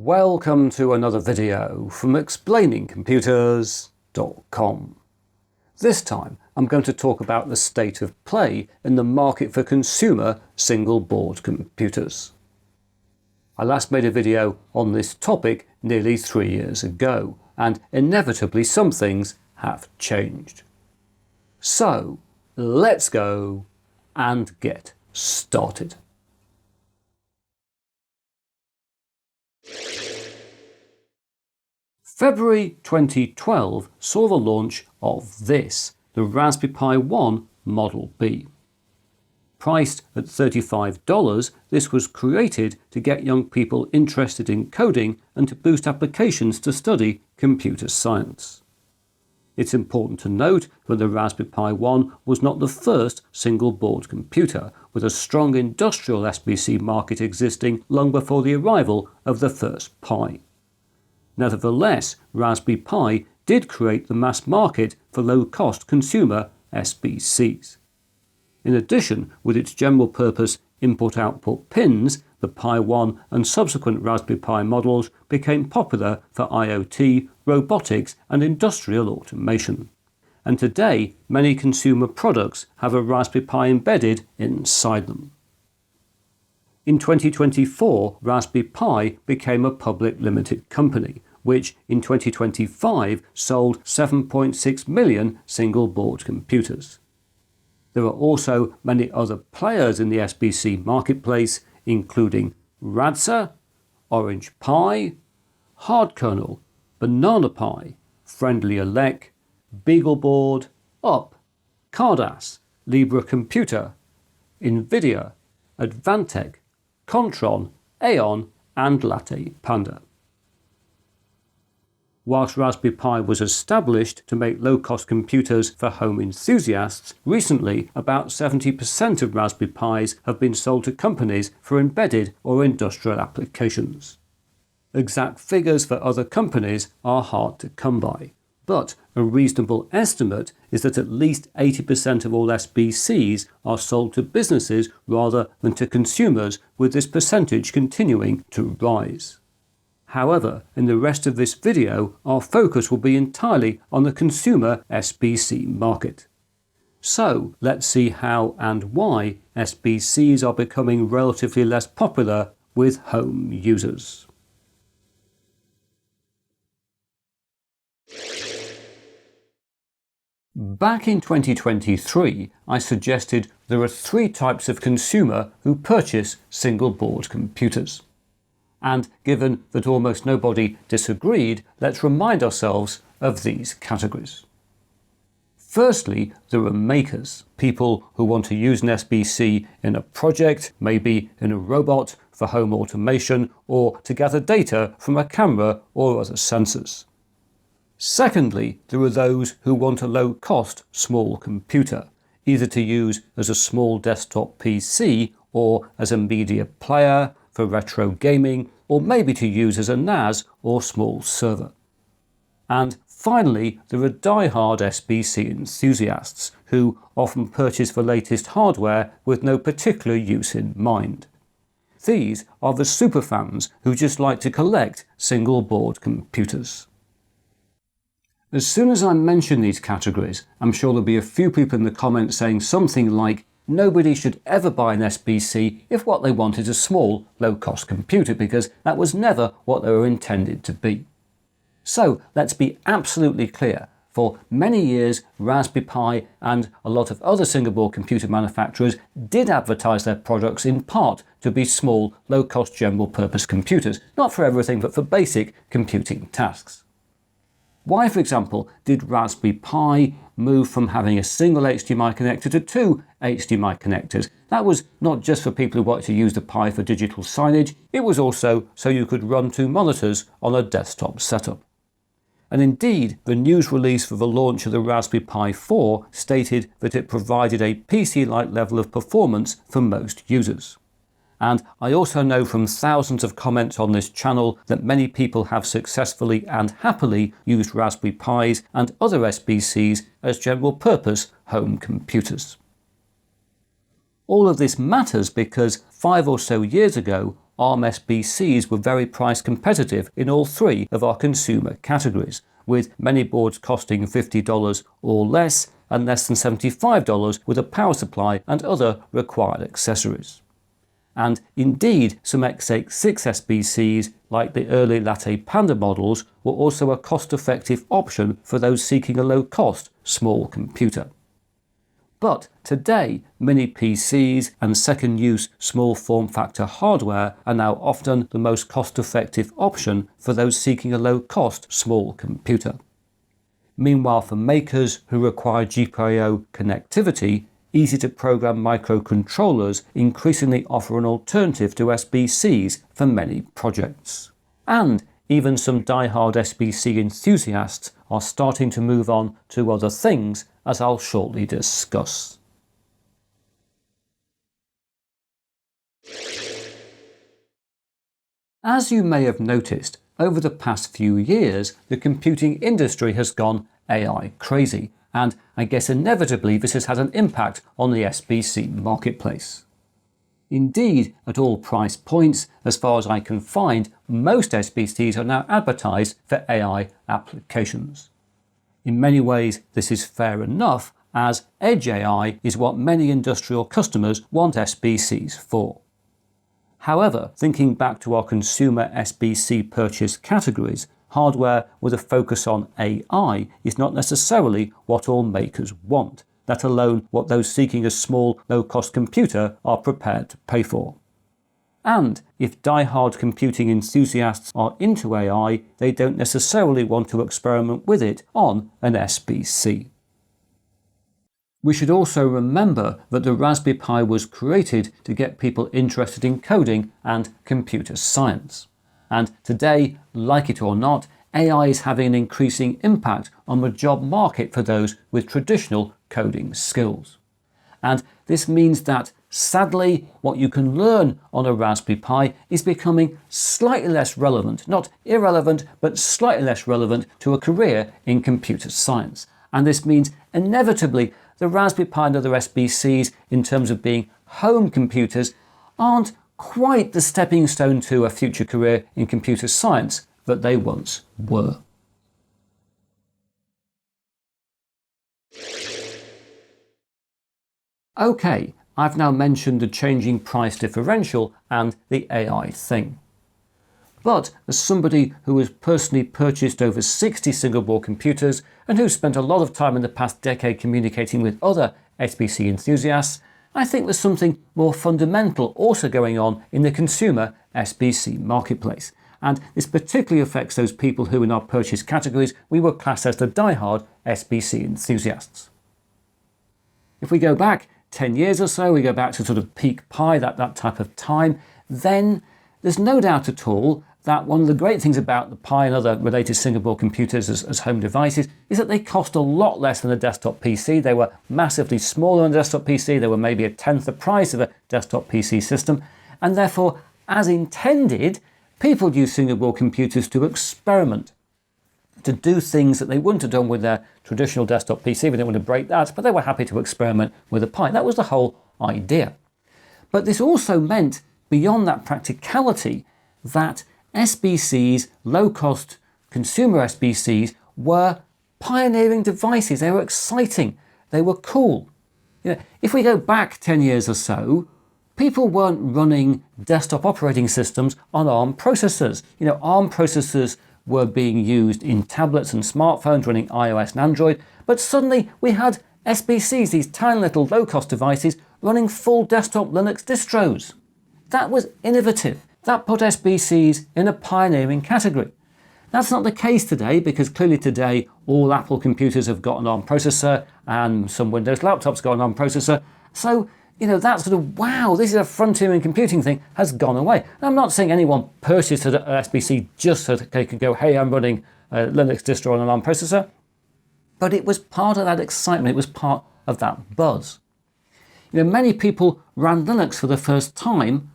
Welcome to another video from explainingcomputers.com. This time I'm going to talk about the state of play in the market for consumer single board computers. I last made a video on this topic nearly 3 years ago, and inevitably some things have changed. So let's go and get started. February 2012 saw the launch of this, the Raspberry Pi 1 Model B. Priced at $35, this was created to get young people interested in coding and to boost applications to study computer science. It's important to note that the Raspberry Pi 1 was not the first single-board computer, with a strong industrial SBC market existing long before the arrival of the first Pi. Nevertheless, Raspberry Pi did create the mass market for low-cost consumer SBCs. In addition, with its general-purpose input-output pins, the Pi 1 and subsequent Raspberry Pi models became popular for IoT, robotics and industrial automation. And today, many consumer products have a Raspberry Pi embedded inside them. In 2024, Raspberry Pi became a public limited company, which in 2025 sold 7.6 million single-board computers. There are also many other players in the SBC marketplace, including Radxa, Orange Pi, Hardkernel, Banana Pi, Friendly Elec, Beagleboard, Up, Cardass, Libra Computer, Nvidia, Advantech, Contron, Aeon and Latte Panda. Whilst Raspberry Pi was established to make low-cost computers for home enthusiasts, recently about 70% of Raspberry Pis have been sold to companies for embedded or industrial applications. Exact figures for other companies are hard to come by, but a reasonable estimate is that at least 80% of all SBCs are sold to businesses rather than to consumers, with this percentage continuing to rise. However, in the rest of this video, our focus will be entirely on the consumer SBC market. So let's see how and why SBCs are becoming relatively less popular with home users. Back in 2023, I suggested there are 3 types of consumer who purchase single-board computers. And given that almost nobody disagreed, let's remind ourselves of these categories. Firstly, there are makers, people who want to use an SBC in a project, maybe in a robot for home automation, or to gather data from a camera or other sensors. Secondly, there are those who want a low-cost small computer, either to use as a small desktop PC or as a media player for retro gaming, or maybe to use as a NAS or small server. And finally, there are die-hard SBC enthusiasts who often purchase the latest hardware with no particular use in mind. These are the superfans who just like to collect single-board computers. As soon as I mention these categories, I'm sure there'll be a few people in the comments saying something like, nobody should ever buy an SBC if what they want is a small, low-cost computer, because that was never what they were intended to be. So let's be absolutely clear. For many years, Raspberry Pi and a lot of other single-board computer manufacturers did advertise their products in part to be small, low-cost general-purpose computers, not for everything but for basic computing tasks. Why, for example, did Raspberry Pi move from having a single HDMI connector to 2 HDMI connectors? That was not just for people who wanted to use the Pi for digital signage, it was also so you could run 2 monitors on a desktop setup. And indeed, the news release for the launch of the Raspberry Pi 4 stated that it provided a PC-like level of performance for most users. And I also know from thousands of comments on this channel that many people have successfully and happily used Raspberry Pis and other SBCs as general-purpose home computers. All of this matters because 5 or so years ago, ARM SBCs were very price competitive in all three of our consumer categories, with many boards costing $50 or less and less than $75 with a power supply and other required accessories. And indeed, some x86 SBCs, like the early Latte Panda models, were also a cost-effective option for those seeking a low-cost small computer. But today, mini PCs and second-use small form-factor hardware are now often the most cost-effective option for those seeking a low-cost small computer. Meanwhile, for makers who require GPIO connectivity, easy-to-program microcontrollers increasingly offer an alternative to SBCs for many projects. And even some die-hard SBC enthusiasts are starting to move on to other things, as I'll shortly discuss. As you may have noticed, over the past few years, the computing industry has gone AI crazy, and I guess inevitably this has had an impact on the SBC marketplace. Indeed, at all price points, as far as I can find, most SBCs are now advertised for AI applications. In many ways, this is fair enough, as Edge AI is what many industrial customers want SBCs for. However, thinking back to our consumer SBC purchase categories, hardware with a focus on AI is not necessarily what all makers want, let alone what those seeking a small, low-cost computer are prepared to pay for. And if die-hard computing enthusiasts are into AI, they don't necessarily want to experiment with it on an SBC. We should also remember that the Raspberry Pi was created to get people interested in coding and computer science. And today, like it or not, AI is having an increasing impact on the job market for those with traditional coding skills. And this means that, sadly, what you can learn on a Raspberry Pi is becoming slightly less relevant, not irrelevant, but slightly less relevant to a career in computer science. And this means, inevitably, the Raspberry Pi and other SBCs, in terms of being home computers, aren't quite the stepping stone to a future career in computer science that they once were. Okay, I've now mentioned the changing price differential and the AI thing. But as somebody who has personally purchased over 60 single-board computers and who spent a lot of time in the past decade communicating with other SBC enthusiasts, I think there's something more fundamental also going on in the consumer SBC marketplace. And this particularly affects those people who in our purchase categories we would class as the die-hard SBC enthusiasts. If we go back 10 years or so, we go back to sort of peak Pi, that type of time, then there's no doubt at all that one of the great things about the Pi and other related single-board computers as home devices is that they cost a lot less than a desktop PC. They were massively smaller than a desktop PC. They were maybe a tenth the price of a desktop PC system. And therefore, as intended, people use single-board computers to experiment, to do things that they wouldn't have done with their traditional desktop PC. They didn't want to break that, but they were happy to experiment with a Pi. That was the whole idea. But this also meant, beyond that practicality, that SBCs, low-cost consumer SBCs, were pioneering devices. They were exciting. They were cool. If we go back 10 years or so, people weren't running desktop operating systems on ARM processors. ARM processors were being used in tablets and smartphones running iOS and Android, but suddenly we had SBCs, these tiny little low-cost devices, running full desktop Linux distros. That was innovative. That put SBCs in a pioneering category. That's not the case today, because clearly today all Apple computers have got an ARM processor and some Windows laptops got an ARM processor. So, that sort of, wow, this is a frontier in computing thing has gone away. And I'm not saying anyone purchased an SBC just so that they could go, hey, I'm running a Linux distro on an ARM processor. But it was part of that excitement. It was part of that buzz. Many people ran Linux for the first time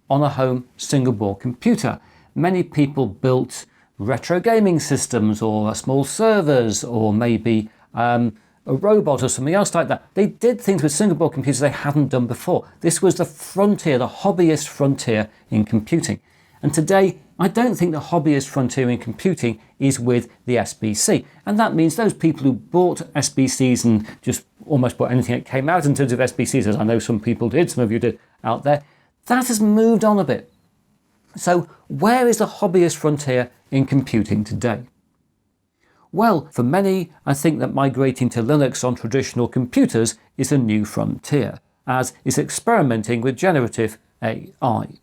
on a home single-board computer. Many people built retro gaming systems or small servers or maybe a robot or something else like that. They did things with single board computers they hadn't done before. This was the frontier, the hobbyist frontier in computing. And today, I don't think the hobbyist frontier in computing is with the SBC. And that means those people who bought SBCs and just almost bought anything that came out in terms of SBCs, as I know some people did, some of you did out there, that has moved on a bit. So where is the hobbyist frontier in computing today? Well, for many, I think that migrating to Linux on traditional computers is a new frontier, as is experimenting with generative AI.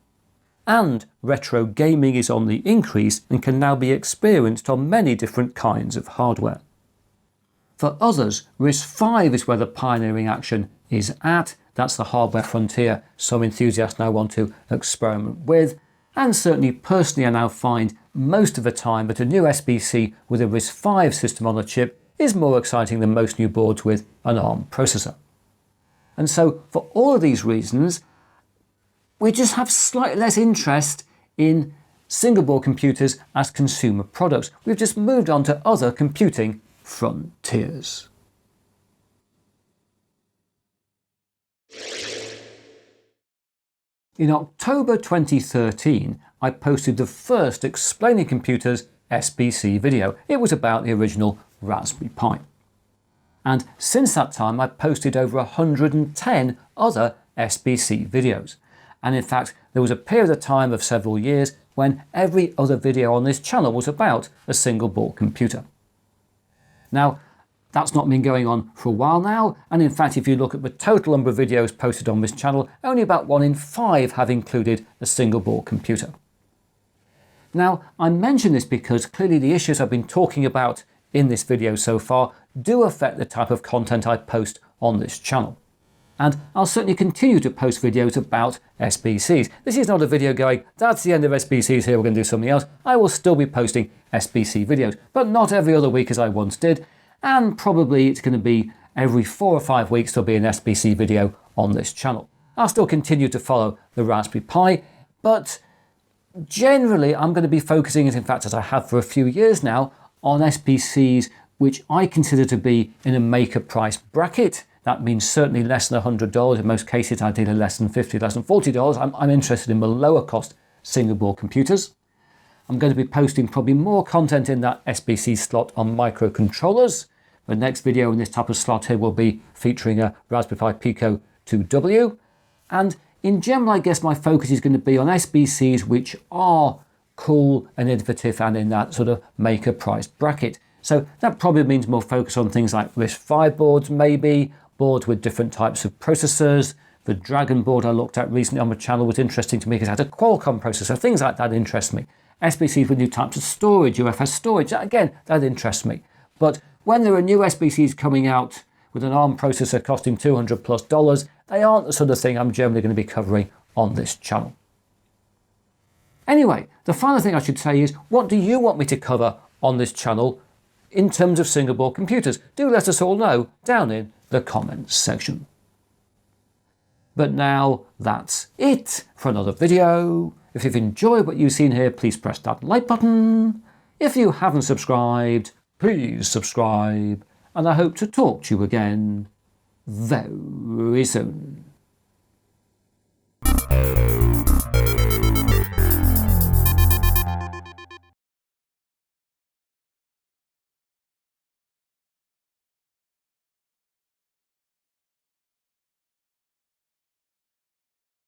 And retro gaming is on the increase and can now be experienced on many different kinds of hardware. For others, RISC-V is where the pioneering action is at. That's the hardware frontier some enthusiasts now want to experiment with. And certainly personally I now find most of the time that a new SBC with a RISC-V system on a chip is more exciting than most new boards with an ARM processor. And so for all of these reasons, we just have slightly less interest in single board computers as consumer products. We've just moved on to other computing frontiers. In October 2013, I posted the first Explaining Computers SBC video. It was about the original Raspberry Pi. And since that time, I've posted over 110 other SBC videos. And in fact, there was a period of time of several years when every other video on this channel was about a single board computer. Now, that's not been going on for a while now, and in fact, if you look at the total number of videos posted on this channel, only about 1 in 5 have included a single board computer. Now, I mention this because clearly the issues I've been talking about in this video so far do affect the type of content I post on this channel. And I'll certainly continue to post videos about SBCs. This is not a video going, that's the end of SBCs, here we're going to do something else. I will still be posting SBC videos, but not every other week as I once did. And probably it's going to be every 4 or 5 weeks there'll be an SBC video on this channel. I'll still continue to follow the Raspberry Pi, but generally I'm going to be focusing, in fact as I have for a few years now, on SBCs which I consider to be in a maker price bracket. That means certainly less than $100. In most cases, ideally less than $50, less than $40. I'm interested in the lower cost single board computers. I'm going to be posting probably more content in that SBC slot on microcontrollers. The next video in this type of slot here will be featuring a Raspberry Pi Pico 2W. And in general, I guess my focus is going to be on SBCs which are cool and innovative and in that sort of maker price bracket. So that probably means more focus on things like RISC-V boards, maybe, boards with different types of processors. The Dragon board I looked at recently on the channel was interesting to me because it had a Qualcomm processor. Things like that interest me. SBCs with new types of storage, UFS storage, again, that interests me. But when there are new SBCs coming out with an ARM processor costing $200+, they aren't the sort of thing I'm generally going to be covering on this channel. Anyway, the final thing I should say is, what do you want me to cover on this channel in terms of single board computers? Do let us all know down in the comments section. But now that's it for another video. If you've enjoyed what you've seen here, please press that like button. If you haven't subscribed, please subscribe. And I hope to talk to you again very soon.